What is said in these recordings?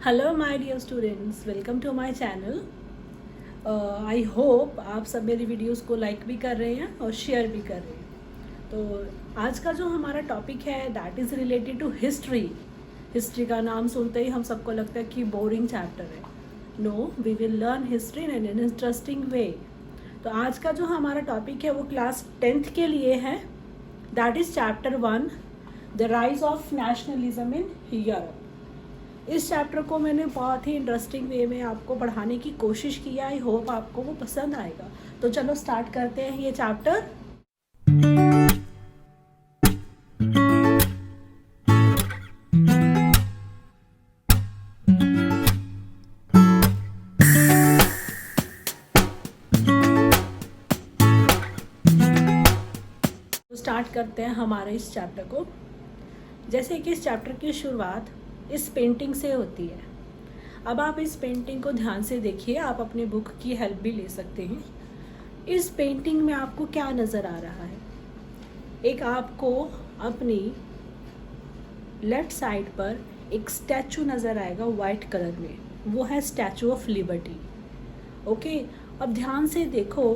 Hello my dear students, welcome to my channel. I hope आप सब मेरी videos को लाइक भी कर रहे हैं और शेयर भी कर रहे हैं। तो आज का जो हमारा टॉपिक है that is related to history. History का नाम सुनते ही हम सबको लगता है कि बोरिंग चैप्टर है। No, we will learn history in an interesting way. तो आज का जो हमारा टॉपिक है वो क्लास 10th के लिए है। That is chapter 1, the rise of nationalism in Europe. इस चैप्टर को मैंने बहुत ही इंटरेस्टिंग वे में आपको पढ़ाने की कोशिश की। आई होप आपको वो पसंद आएगा। तो चलो स्टार्ट करते हैं ये चैप्टर। स्टार्ट करते हैं हमारे इस चैप्टर को। जैसे कि इस चैप्टर की शुरुआत इस पेंटिंग से होती है। अब आप इस पेंटिंग को ध्यान से देखिए, आप अपने बुक की हेल्प भी ले सकते हैं। इस पेंटिंग में आपको क्या नज़र आ रहा है? एक आपको अपनी लेफ्ट साइड पर एक स्टैचू नज़र आएगा वाइट कलर में, वो है स्टैचू ऑफ लिबर्टी। ओके, अब ध्यान से देखो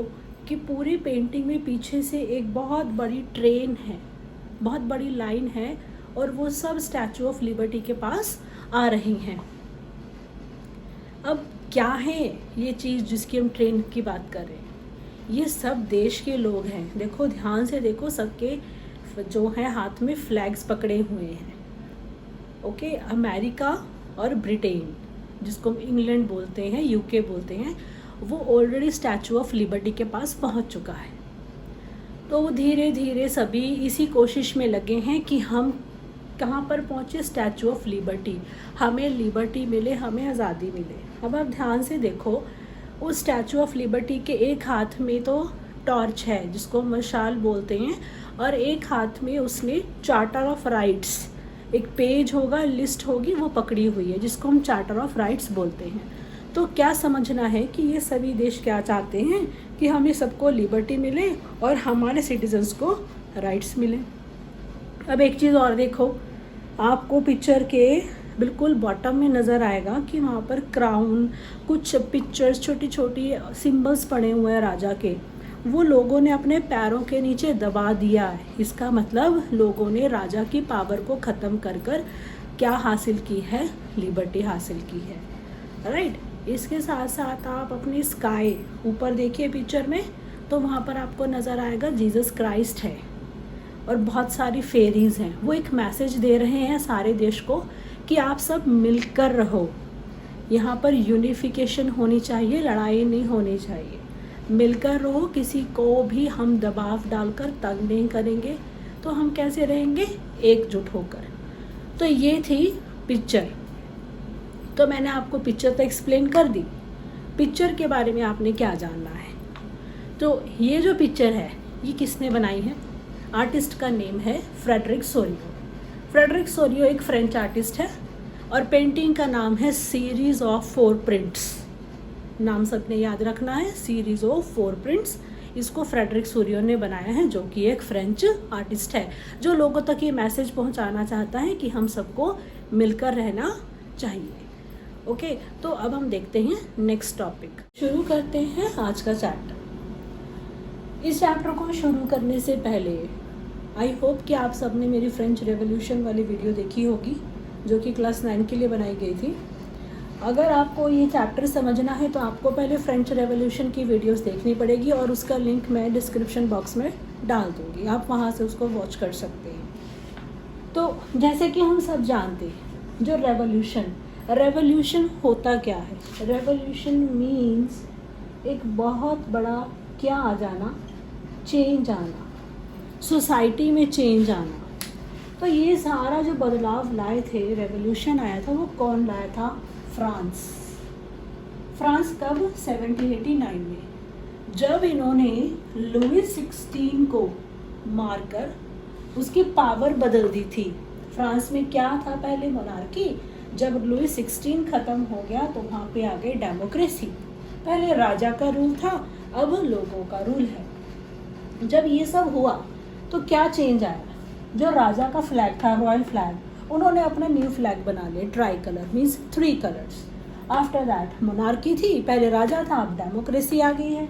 कि पूरी पेंटिंग में पीछे से एक बहुत बड़ी ट्रेन है, बहुत बड़ी लाइन है और वो सब स्टैचू ऑफ लिबर्टी के पास आ रही हैं। अब क्या है ये चीज़ जिसकी हम ट्रेन की बात कर रहे हैं? ये सब देश के लोग हैं। देखो, ध्यान से देखो, सबके जो है हाथ में फ्लैग्स पकड़े हुए हैं। ओके, अमेरिका और ब्रिटेन, जिसको हम इंग्लैंड बोलते हैं, यूके बोलते हैं, वो ऑलरेडी स्टैचू ऑफ लिबर्टी के पास पहुंच चुका है। तो वो धीरे धीरे सभी इसी कोशिश में लगे हैं कि हम कहाँ पर पहुँचे, स्टैचू ऑफ लिबर्टी, हमें लिबर्टी मिले, हमें आज़ादी मिले। अब आप ध्यान से देखो, उस स्टैचू ऑफ लिबर्टी के एक हाथ में तो टॉर्च है जिसको मशाल बोलते हैं, और एक हाथ में उसने चार्टर ऑफ राइट्स, एक पेज होगा, लिस्ट होगी, वो पकड़ी हुई है जिसको हम चार्टर ऑफ राइट्स बोलते हैं। तो क्या समझना है कि ये सभी देश क्या चाहते हैं कि हमें सबको लिबर्टी मिले और हमारे सिटीजन्स को राइट्स मिले। अब एक चीज़ और देखो, आपको पिक्चर के बिल्कुल बॉटम में नज़र आएगा कि वहाँ पर क्राउन, कुछ पिक्चर्स, छोटी छोटी सिंबल्स पड़े हुए हैं राजा के, वो लोगों ने अपने पैरों के नीचे दबा दिया है। इसका मतलब लोगों ने राजा की पावर को ख़त्म कर कर क्या हासिल की है? लिबर्टी हासिल की है। राइट। इसके साथ साथ आप अपनी स्काई ऊपर देखिए पिक्चर में, तो वहाँ पर आपको नज़र आएगा जीसस क्राइस्ट है और बहुत सारी फेरीज़ हैं। वो एक मैसेज दे रहे हैं सारे देश को कि आप सब मिलकर रहो, यहाँ पर यूनिफिकेशन होनी चाहिए, लड़ाई नहीं होनी चाहिए, मिलकर रहो, किसी को भी हम दबाव डालकर तंग नहीं करेंगे। तो हम कैसे रहेंगे? एकजुट होकर। तो ये थी पिक्चर। तो मैंने आपको पिक्चर तो एक्सप्लेन कर दी। पिक्चर के बारे में आपने क्या जानना है? तो ये जो पिक्चर है ये किसने बनाई है? आर्टिस्ट का नेम है फ्रेडरिक सोरियो। फ्रेडरिक सोरियो एक फ्रेंच आर्टिस्ट है और पेंटिंग का नाम है सीरीज़ ऑफ 4 प्रिंट्स। नाम सबने याद रखना है, सीरीज़ ऑफ 4 प्रिंट्स। इसको फ्रेडरिक सोरियो ने बनाया है, जो कि एक फ्रेंच आर्टिस्ट है, जो लोगों तक ये मैसेज पहुंचाना चाहता है कि हम सबको मिलकर रहना चाहिए। ओके, तो अब हम देखते हैं नेक्स्ट टॉपिक। शुरू करते हैं आज का चैप्टर। इस चैप्टर को शुरू करने से पहले आई होप कि आप सबने मेरी फ्रेंच रेवोल्यूशन वाली वीडियो देखी होगी, जो कि क्लास 9 के लिए बनाई गई थी। अगर आपको ये चैप्टर समझना है तो आपको पहले फ्रेंच रेवोल्यूशन की वीडियोस देखनी पड़ेगी और उसका लिंक मैं डिस्क्रिप्शन बॉक्स में डाल दूँगी, आप वहाँ से उसको वॉच कर सकते हैं। तो जैसे कि हम सब जानते हैं, जो रेवोल्यूशन होता क्या है? रेवोल्यूशन मीन्स एक बहुत बड़ा क्या आ जाना, चेंज आना, सोसाइटी में चेंज आना। तो ये सारा जो बदलाव लाए थे, रेवोल्यूशन आया था, वो कौन लाया था? फ्रांस। फ्रांस कब? 1789 में, जब इन्होंने लुई 16 को मारकर उसकी पावर बदल दी थी। फ्रांस में क्या था पहले? मोनार्की। जब लुई 16 ख़त्म हो गया तो वहाँ पे आ गई डेमोक्रेसी। पहले राजा का रूल था, अब लोगों का रूल है। जब ये सब हुआ तो क्या चेंज आया? जो राजा का फ्लैग था, रॉयल फ्लैग, उन्होंने अपना न्यू फ्लैग बना लिया, try colour means 3 colours. After that monarchy थी, पहले राजा था, अब डेमोक्रेसी आ गई है।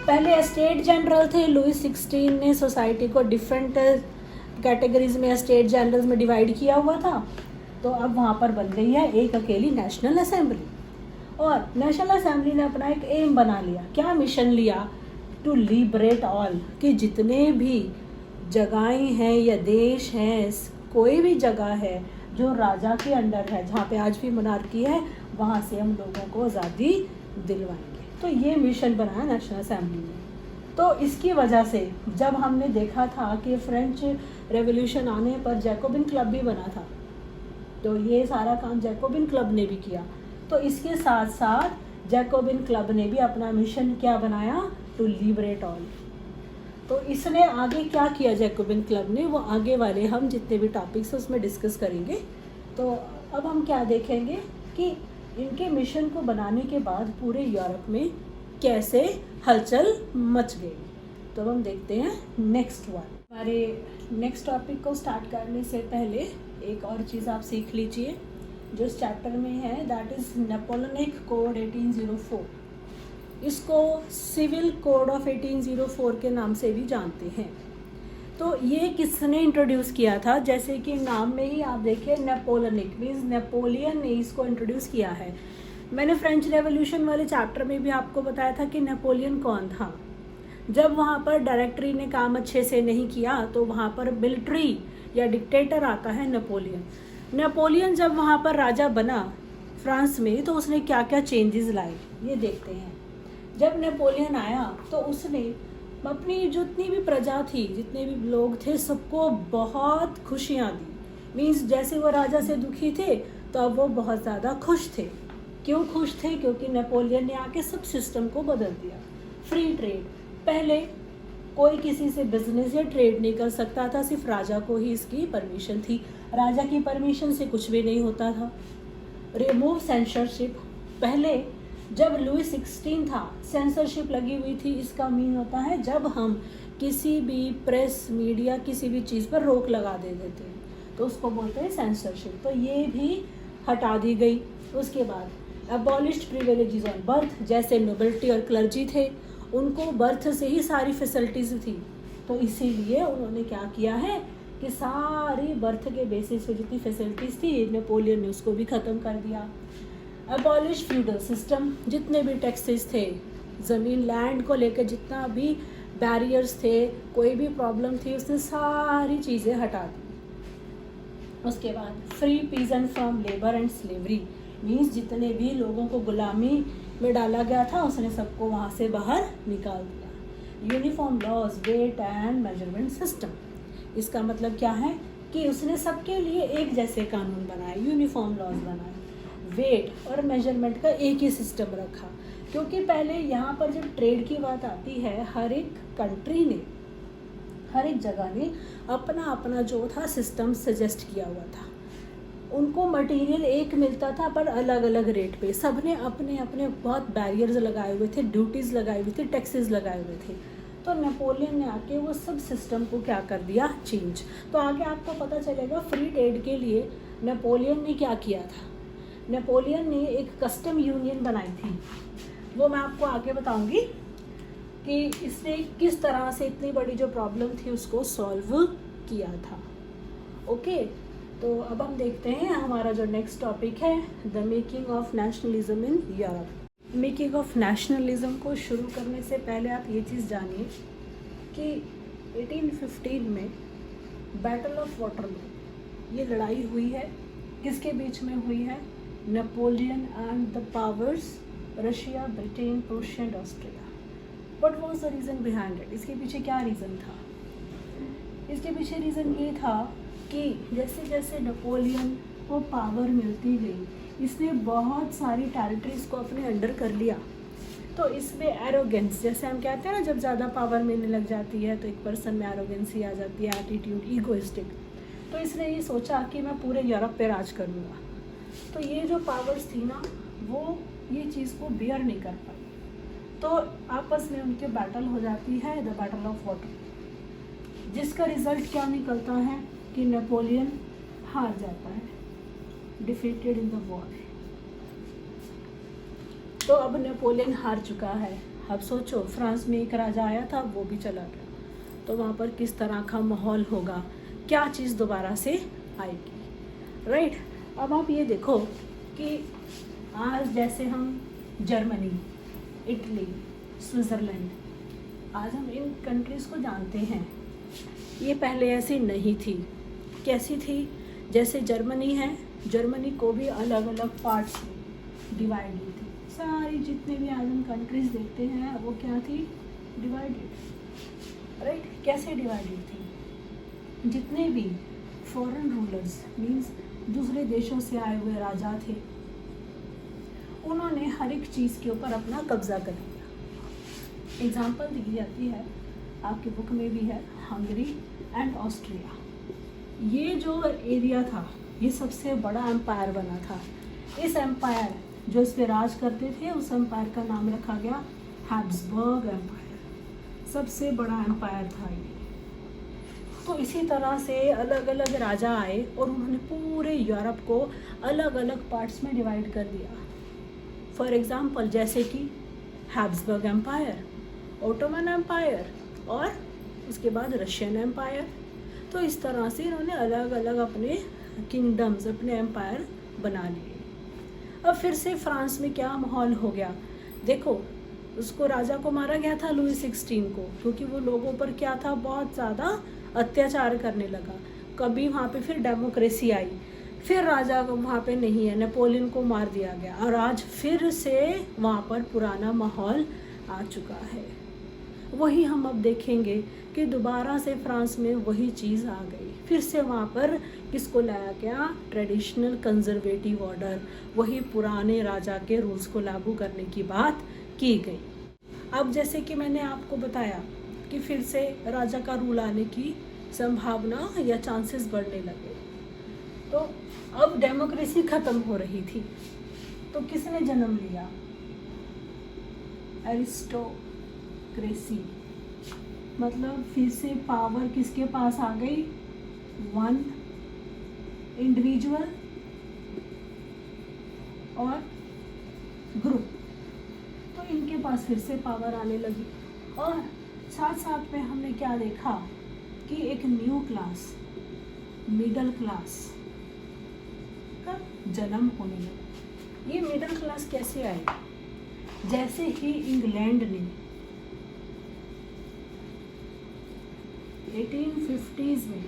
पहले स्टेट जनरल थे, लुईस 16 ने सोसाइटी को डिफरेंट कैटेगरीज में, स्टेट जनरल्स में डिवाइड किया हुआ था। तो अब वहाँ पर बन गई है एक अकेली नेशनल असेंबली। और नेशनल असेंबली ने अपना एक एम बना लिया, क्या मिशन लिया, टू लिबरेट ऑल, कि जितने भी जगहें हैं या देश हैं, कोई भी जगह है जो राजा के अंडर है, जहाँ पे आज भी मोनार्की है, वहाँ से हम लोगों को आज़ादी दिलवाएंगे। तो ये मिशन बनाया नेशनल असेंबली ने। तो इसकी वजह से जब हमने देखा था कि फ्रेंच रेवोल्यूशन आने पर जैकोबिन क्लब भी बना था, तो ये सारा काम जैकोबिन क्लब ने भी किया। तो इसके साथ साथ जैकोबिन क्लब ने भी अपना मिशन क्या बनाया, टू लिबरेट ऑल। तो इसने आगे क्या किया जैकोबिन क्लब ने, वो आगे वाले हम जितने भी टॉपिक्स उसमें डिस्कस करेंगे। तो अब हम क्या देखेंगे कि इनके मिशन को बनाने के बाद पूरे यूरोप में कैसे हलचल मच गई। तो हम देखते हैं नेक्स्ट वन। हमारे नेक्स्ट टॉपिक को स्टार्ट करने से पहले एक और चीज़ आप सीख लीजिए जो इस चैप्टर में है, दैट इज़ नेपोलियनिक कोड 1804। इसको सिविल कोड ऑफ 1804 के नाम से भी जानते हैं। तो ये किसने इंट्रोड्यूस किया था, जैसे कि नाम में ही आप देखिए नेपोलियनिक मीन्स नेपोलियन ने इसको इंट्रोड्यूस किया है। मैंने फ्रेंच रेवोल्यूशन वाले चैप्टर में भी आपको बताया था कि नेपोलियन कौन था। जब वहाँ पर डायरेक्टरी ने काम अच्छे से नहीं किया तो वहाँ पर मिलिट्री या डिक्टेटर आता है नेपोलियन। नेपोलियन जब वहाँ पर राजा बना फ्रांस में तो उसने क्या क्या चेंजेस लाए ये देखते हैं। जब नेपोलियन आया तो उसने अपनी जितनी भी प्रजा थी, जितने भी लोग थे, सबको बहुत खुशियाँ दी। मीन्स जैसे वो राजा से दुखी थे तो अब वो बहुत ज़्यादा खुश थे। क्यों खुश थे, क्योंकि नेपोलियन ने आके सब सिस्टम को बदल दिया। फ्री ट्रेड, पहले कोई किसी से बिजनेस या ट्रेड नहीं कर सकता था, सिर्फ राजा को ही इसकी परमिशन थी। राजा की परमिशन से कुछ भी नहीं होता था। रिमूव सेंसरशिप, पहले जब लुईस 16 था सेंसरशिप लगी हुई थी। इसका मीन होता है जब हम किसी भी प्रेस मीडिया किसी भी चीज़ पर रोक लगा दे देते हैं तो उसको बोलते हैं सेंसरशिप। तो ये भी हटा दी गई। उसके बाद अबॉलिश्ड प्रिविलेजेस ऑन बर्थ, जैसे नोबिलिटी और क्लर्जी थे उनको बर्थ से ही सारी फैसिलिटीज़ थी, तो इसीलिए उन्होंने क्या किया है कि सारी बर्थ के बेसिस पे जितनी फैसिलिटीज़ थी नेपोलियन ने उसको भी ख़त्म कर दिया। अबॉलिश फ्यूडल सिस्टम, जितने भी टैक्सेस थे, ज़मीन लैंड को लेकर जितना भी बैरियर्स थे, कोई भी प्रॉब्लम थी, उसने सारी चीज़ें हटा दी। उसके बाद free peasant from labour and slavery, means जितने भी लोगों को गुलामी में डाला गया था उसने सबको वहाँ से बाहर निकाल दिया। Uniform laws, weight and measurement system, इसका मतलब क्या है कि उसने सबके लिए एक जैसे कानून बनाए, यूनिफॉर्म लॉज बनाए। वेट और मेजरमेंट का एक ही सिस्टम रखा, क्योंकि पहले यहाँ पर जब ट्रेड की बात आती है हर एक कंट्री ने, हर एक जगह ने अपना अपना जो था सिस्टम सजेस्ट किया हुआ था। उनको मटेरियल एक मिलता था पर अलग अलग रेट पे, सब ने अपने अपने बहुत बैरियर्स लगाए हुए थे, ड्यूटीज़ लगाई हुई थी, टैक्सेस लगाए हुए थे। तो नेपोलियन ने आके वो सब सिस्टम को क्या कर दिया, चेंज। तो आगे आपको पता चलेगा फ्री ट्रेड के लिए नेपोलियन ने क्या किया था। नेपोलियन ने एक कस्टम यूनियन बनाई थी, वो मैं आपको आगे बताऊंगी कि इसने किस तरह से इतनी बड़ी जो प्रॉब्लम थी उसको सॉल्व किया था। ओके, तो अब हम देखते हैं हमारा जो नेक्स्ट टॉपिक है, the making of nationalism in Europe. Making of nationalism को शुरू करने से पहले आप ये चीज़ जानिए कि 1815 में बैटल ऑफ वाटरलू, ये लड़ाई हुई है, किसके बीच में हुई है, Napoleon and the powers Russia, Britain, Prussia and Austria. What was the reason behind it, इसके पीछे क्या रीज़न था। इसके पीछे रीज़न ये था कि जैसे जैसे नेपोलियन को पावर मिलती गई इसने बहुत सारी टेरिटरीज़ को अपने अंडर कर लिया। तो इसमें एरोगेंस, जैसे हम कहते हैं ना जब ज़्यादा पावर मिलने लग जाती है तो एक पर्सन में एरोगेंसी आ जाती है, एटीट्यूड, ईगोइस्टिक। तो इसने ये सोचा कि मैं पूरे यूरोप पे राज करूँगा। तो ये जो पावर्स थी ना वो ये चीज़ को बियर नहीं कर पाई, तो आपस में उनके बैटल हो जाती है, द बैटल ऑफ वाटरलू, जिसका रिजल्ट क्या निकलता है कि नेपोलियन हार जाता है, डिफीटेड इन द वॉर। तो अब नेपोलियन हार चुका है। अब सोचो फ्रांस में एक राजा आया था, वो भी चला गया, तो वहाँ पर किस तरह का माहौल होगा, क्या चीज़ दोबारा से आएगी, राइट। अब आप ये देखो कि आज जैसे हम जर्मनी, इटली, स्विट्ज़रलैंड, आज हम इन कंट्रीज़ को जानते हैं, ये पहले ऐसी नहीं थी। कैसी थी? जैसे जर्मनी है, जर्मनी को भी अलग अलग पार्ट्स में डिवाइड हुई थी। सारी जितने भी आज हम कंट्रीज़ देखते हैं वो क्या थी? Divided, right. कैसे डिवाइडेड थी? जितने भी फॉरेन रूलर्स मीन्स दूसरे देशों से आए हुए राजा थे, उन्होंने हर एक चीज़ के ऊपर अपना कब्जा कर लिया। एग्जाम्पल दी जाती है, आपकी बुक में भी है, हंगरी एंड ऑस्ट्रिया। ये जो एरिया था, ये सबसे बड़ा एम्पायर बना था। इस एम्पायर जो इस पे राज करते थे, उस एम्पायर का नाम रखा गया हैब्सबर्ग एम्पायर। सबसे बड़ा एम्पायर था ये। तो इसी तरह से अलग अलग राजा आए और उन्होंने पूरे यूरोप को अलग अलग पार्ट्स में डिवाइड कर दिया। फॉर एग्जाम्पल जैसे कि हैब्सबर्ग एम्पायर, ओटोमन एम्पायर और उसके बाद रशियन एम्पायर। तो इस तरह से इन्होंने अलग अलग अपने किंगडम्स, अपने एम्पायर बना लिए। अब फिर से फ्रांस में क्या माहौल हो गया? देखो, उसको राजा को मारा गया था लुई 16 को, क्योंकि वो लोगों पर क्या था, बहुत ज़्यादा अत्याचार करने लगा। कभी वहाँ पे फिर डेमोक्रेसी आई, फिर राजा को वहाँ पे नहीं है, नेपोलियन को मार दिया गया, और आज फिर से वहाँ पर पुराना माहौल आ चुका है। वही हम अब देखेंगे कि दोबारा से फ्रांस में वही चीज़ आ गई। फिर से वहाँ पर किसको लाया गया? ट्रेडिशनल कंजर्वेटिव ऑर्डर, वही पुराने राजा के रूल्स को लागू करने की बात की गई। अब जैसे कि मैंने आपको बताया कि फिर से राजा का रूल आने की संभावना या चांसेस बढ़ने लगे। तो अब डेमोक्रेसी खत्म हो रही थी, तो किसने जन्म लिया? एरिस्टोक्रेसी। मतलब फिर से पावर किसके पास आ गई? वन इंडिविजुअल और ग्रुप। तो इनके पास फिर से पावर आने लगी, और साथ साथ में हमने क्या देखा कि एक न्यू क्लास, मिडिल क्लास का जन्म होने लगा। ये मिडिल क्लास कैसे आई? जैसे ही इंग्लैंड ने 1850s में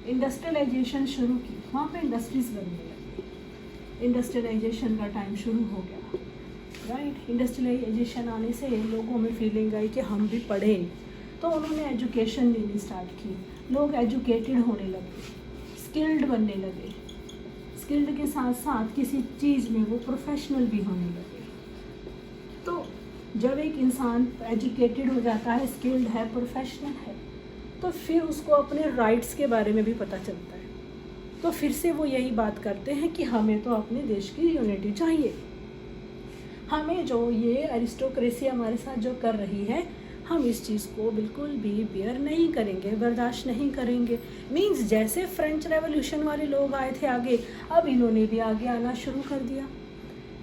इंडस्ट्रियलाइजेशन शुरू की, वहाँ पे इंडस्ट्रीज बनने लगी, इंडस्ट्रियलाइजेशन का टाइम शुरू हो गया, राइट। इंडस्ट्रियलाइजेशन आने से लोगों में फीलिंग आई कि हम भी पढ़ें, तो उन्होंने एजुकेशन लेनी स्टार्ट की। लोग एजुकेटेड होने लगे, स्किल्ड बनने लगे, स्किल्ड के साथ साथ किसी चीज़ में वो प्रोफेशनल भी होने लगे। तो जब एक इंसान एजुकेटेड हो जाता है, स्किल्ड है, प्रोफेशनल है, तो फिर उसको अपने राइट्स के बारे में भी पता चलता है। तो फिर से वो यही बात करते हैं कि हमें तो अपने देश की यूनिटी चाहिए। हमें जो ये एरिस्टोक्रेसी हमारे साथ जो कर रही है, हम इस चीज़ को बिल्कुल भी बियर नहीं करेंगे, बर्दाश्त नहीं करेंगे। मीन्स जैसे फ्रेंच रेवोल्यूशन वाले लोग आए थे आगे, अब इन्होंने भी आगे आना शुरू कर दिया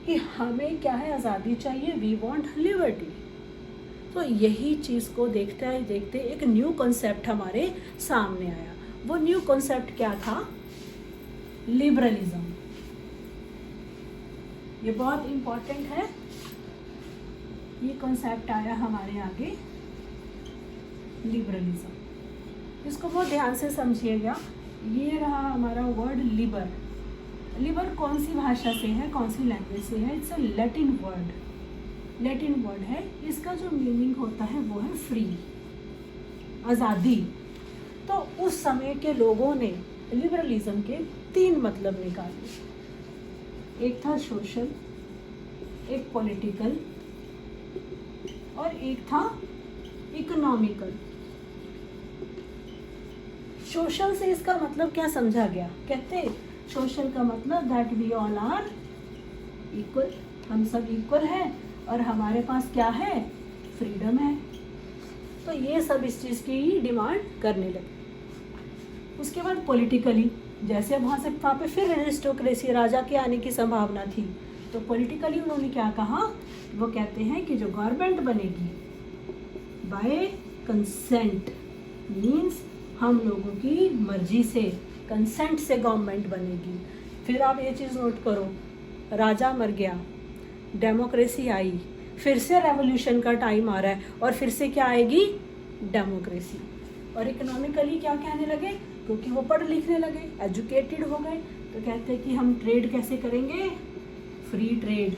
कि हमें क्या है, आज़ादी चाहिए, वी वांट लिबर्टी। तो यही चीज़ को देखते ही देखते एक न्यू कॉन्सेप्ट हमारे सामने आया। वो न्यू कॉन्सेप्ट क्या था? लिबरलिज्म। ये बहुत इम्पोर्टेंट है, ये कॉन्सेप्ट आया हमारे आगे, लिबरलिज्म। इसको बहुत ध्यान से समझिएगा। ये रहा हमारा वर्ड लिबर। लिबर कौन सी भाषा से है, कौन सी लैंग्वेज से है? It's a Latin word, Latin word है। इसका जो मीनिंग होता है वो है फ्री, आज़ादी। तो उस समय के लोगों ने लिबरलिज्म के 3 मतलब निकाले। एक था सोशल, एक पॉलिटिकल और एक था इकोनॉमिकल। सोशल से इसका मतलब क्या समझा गया? कहते सोशल का मतलब that we all are equal, हम सब इक्वल हैं और हमारे पास क्या है? फ्रीडम है। तो ये सब इस चीज़ की डिमांड करने लगे। उसके बाद पॉलिटिकली, जैसे वहाँ पे फिर एरिस्टोक्रेसी, राजा के आने की संभावना थी, तो पॉलिटिकली उन्होंने क्या कहा, वो कहते हैं कि जो गवर्नमेंट बनेगी बाय कंसेंट, मीन्स हम लोगों की मर्जी से, कंसेंट से गवर्नमेंट बनेगी। फिर आप ये चीज़ नोट करो, राजा मर गया, डेमोक्रेसी आई, फिर से रेवोल्यूशन का टाइम आ रहा है और फिर से क्या आएगी, डेमोक्रेसी। और इकोनॉमिकली क्या कहने लगे, क्योंकि वो पढ़ लिखने लगे, एजुकेटेड हो गए, तो कहते हैं कि हम ट्रेड कैसे करेंगे, फ्री ट्रेड,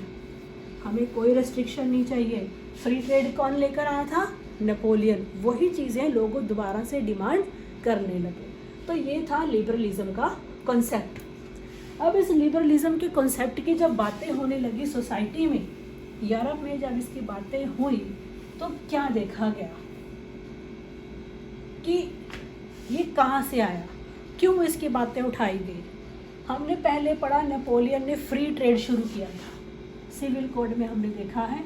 हमें कोई रेस्ट्रिक्शन नहीं चाहिए। फ्री ट्रेड कौन लेकर आया था, नेपोलियन। वही चीज़ें लोगों दोबारा से डिमांड करने लगे। तो ये था लिबरलिज्म का कॉन्सेप्ट। अब इस लिबरलिज्म के कॉन्सेप्ट की जब बातें होने लगी सोसाइटी में, यूरोप में जब इसकी बातें हुई, तो क्या देखा गया कि ये कहाँ से आया, क्यों इसकी बातें उठाई गई। हमने पहले पढ़ा, नेपोलियन ने फ्री ट्रेड शुरू किया था। सिविल कोड में हमने देखा है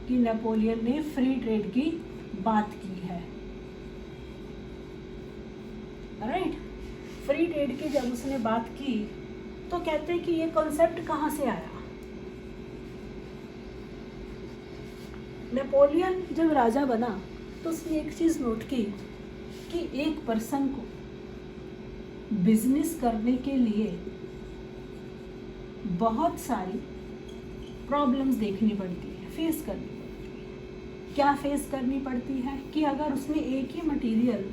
कि नेपोलियन ने फ्री ट्रेड की बात की है, राइट। फ्री ट्रेड की जब उसने बात की, तो कहते हैं कि ये कॉन्सेप्ट कहाँ से आया। नेपोलियन जब राजा बना तो उसने एक चीज़ नोट की कि एक पर्सन को बिजनेस करने के लिए बहुत सारी प्रॉब्लम्स देखनी पड़ती है, फेस करनी पड़ती है। क्या फेस करनी पड़ती है कि अगर उसने एक ही मटेरियल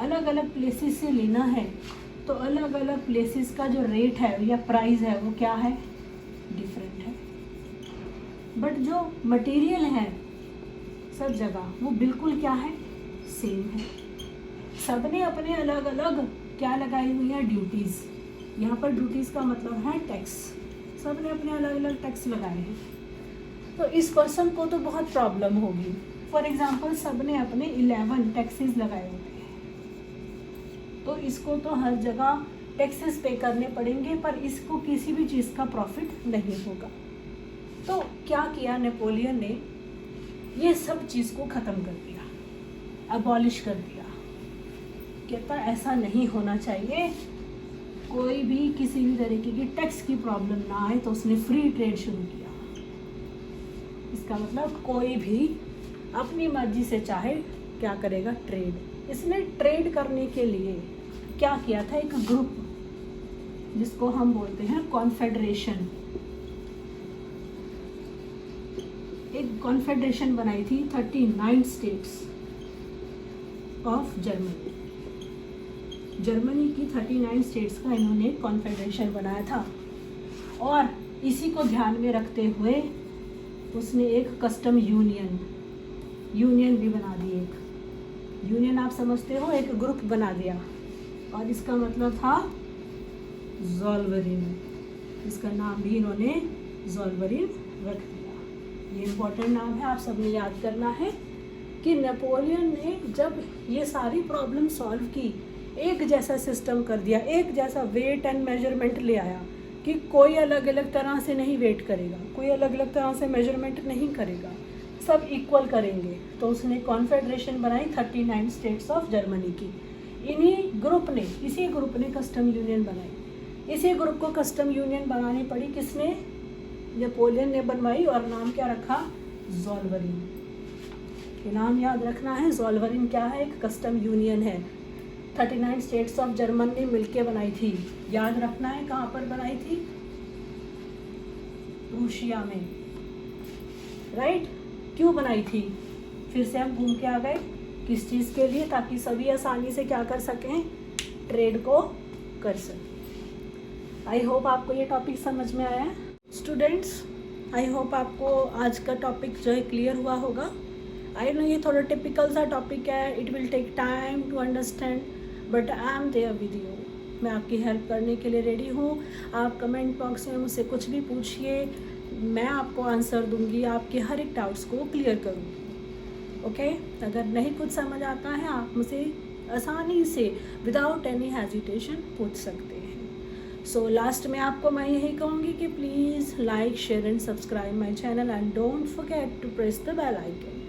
अलग अलग प्लेसेस से लेना है, तो अलग अलग प्लेसेस का जो रेट है या प्राइस है वो क्या है, डिफरेंट है। बट जो मटेरियल है सब जगह वो बिल्कुल क्या है, सेम है। सब ने अपने अलग अलग क्या लगाई हुई है, ड्यूटीज़। यहाँ पर ड्यूटीज़ का मतलब है टैक्स। सब ने अपने अलग अलग टैक्स लगाए हैं, तो इस पर्सन को तो बहुत प्रॉब्लम होगी। फॉर एग्जांपल सब ने अपने 11 टैक्सेस लगाए होते हैं, तो इसको तो हर जगह टैक्सेस पे करने पड़ेंगे, पर इसको किसी भी चीज़ का प्रॉफिट नहीं होगा। तो क्या किया नेपोलियन ने, ये सब चीज़ को ख़त्म कर दिया, अबॉलिश कर दिया। कहता ऐसा नहीं होना चाहिए, कोई भी किसी भी तरीके की टैक्स की प्रॉब्लम ना आए, तो उसने फ्री ट्रेड शुरू किया। इसका मतलब कोई भी अपनी मर्जी से चाहे क्या करेगा, ट्रेड। इसने ट्रेड करने के लिए क्या किया था, एक ग्रुप जिसको हम बोलते हैं कॉन्फेडरेशन, एक कॉन्फेडरेशन बनाई थी 39 स्टेट्स ऑफ जर्मनी। जर्मनी की 39 स्टेट्स का इन्होंने कॉन्फेडरेशन बनाया था, और इसी को ध्यान में रखते हुए उसने एक कस्टम यूनियन भी बना दी। एक यूनियन आप समझते हो, एक ग्रुप बना दिया, और इसका मतलब था ज़ोलवेरिन। इसका नाम भी इन्होंने ज़ोलवेरिन रख दिया। ये इम्पोर्टेंट नाम है, आप सबने याद करना है कि नेपोलियन ने जब ये सारी प्रॉब्लम सॉल्व की, एक जैसा सिस्टम कर दिया, एक जैसा वेट एंड मेजरमेंट ले आया कि कोई अलग अलग तरह से नहीं वेट करेगा, कोई अलग अलग तरह से मेजरमेंट नहीं करेगा, सब इक्वल करेंगे। तो उसने कॉन्फेडरेशन बनाई 39 स्टेट्स ऑफ जर्मनी की। इसी ग्रुप ने कस्टम यूनियन बनाई। इसी ग्रुप को कस्टम यूनियन बनानी पड़ी, किसने, नेपोलियन ने बनवाई, और नाम क्या रखा, ज़ोलवेरिन। ये नाम याद रखना है। ज़ोलवेरिन क्या है, एक कस्टम यूनियन है। 39 स्टेट्स ऑफ जर्मन ने मिलके बनाई थी। याद रखना है कहाँ पर बनाई थी, रूसिया में, राइट। क्यों बनाई थी, फिर से हम घूम के आ गए, किस चीज़ के लिए, ताकि सभी आसानी से क्या कर सकें, ट्रेड को कर सकें। आई होप आपको ये टॉपिक समझ में आया है स्टूडेंट्स। आई होप आपको आज का टॉपिक जो है क्लियर हुआ होगा। आई नो ये थोड़ा टिपिकल सा टॉपिक है, it will take time to understand, but I am there with you. मैं आपकी हेल्प करने के लिए रेडी हूँ। आप कमेंट बॉक्स में मुझसे कुछ भी पूछिए, मैं आपको आंसर दूंगी, आपके हर एक डाउट्स को क्लियर करूँगी। ओके, अगर नहीं कुछ समझ आता है, आप मुझे आसानी से विदाउट एनी हेजिटेशन पूछ सकते हैं। सो लास्ट में आपको मैं यही कहूँगी कि please like, share and subscribe my channel, and don't forget to press the bell icon.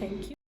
Thank you.